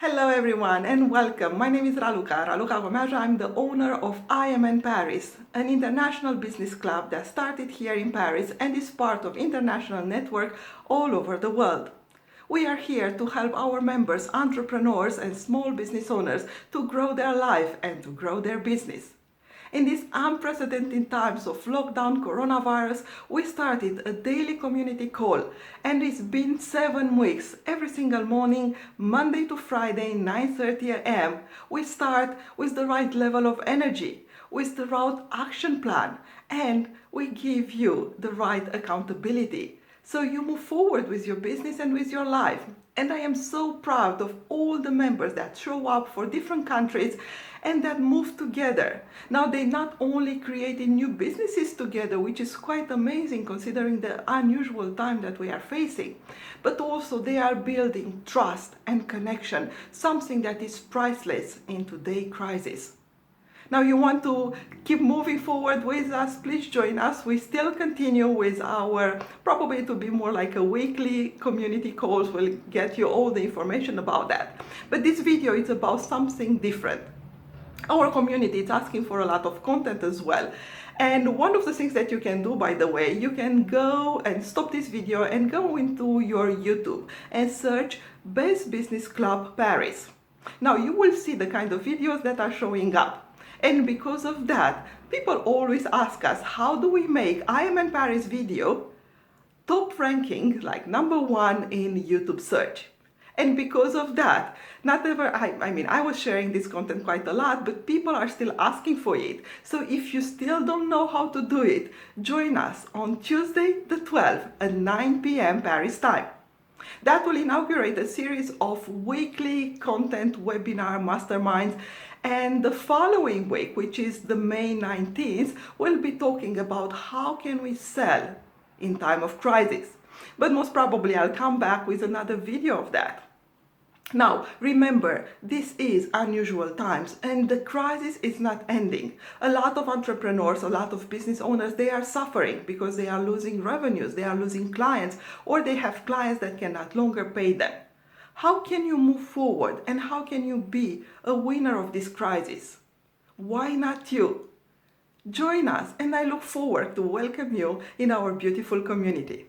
Hello everyone and welcome. My name is Raluca Gomeaja. I'm the owner of I Am in Paris, an international business club that started here in Paris and is part of international network all over the world. We are here to help our members, entrepreneurs and small business owners to grow their life and to grow their business. In these unprecedented times of lockdown coronavirus, we started a daily community call, and it's been 7 weeks. Every single morning, Monday to Friday, 9:30 a.m., we start with the right level of energy, with the right action plan, and we give you the right accountability. So you move forward with your business and with your life. And I am so proud of all the members that show up for different countries and that move together. Now they not only created new businesses together, which is quite amazing considering the unusual time that we are facing, but also they are building trust and connection, something that is priceless in today's crisis. Now you want to keep moving forward with us, please join us. We still continue with our, probably to be more like a weekly community calls. We'll get you all the information about that. But this video is about something different. Our community is asking for a lot of content as well. And one of the things that you can do, by the way, you can go and stop this video and go into your YouTube and search Best Business Club Paris. Now you will see the kind of videos that are showing up. And because of that, people always ask us, how do we make I Am in Paris video top ranking, like #1 in YouTube search? And because of that, I was sharing this content quite a lot, but people are still asking for it. So if you still don't know how to do it, join us on Tuesday the 12th at 9 p.m. Paris time. That will inaugurate a series of weekly content webinar masterminds, and the following week, which is the May 19th, we'll be talking about how can we sell in time of crisis. But most probably I'll come back with another video of that. Now, remember, this is unusual times and the crisis is not ending. A lot of entrepreneurs, a lot of business owners, they are suffering because they are losing revenues, they are losing clients, or they have clients that can no longer pay them. How can you move forward and how can you be a winner of this crisis? Why not you? Join us and I look forward to welcome you in our beautiful community.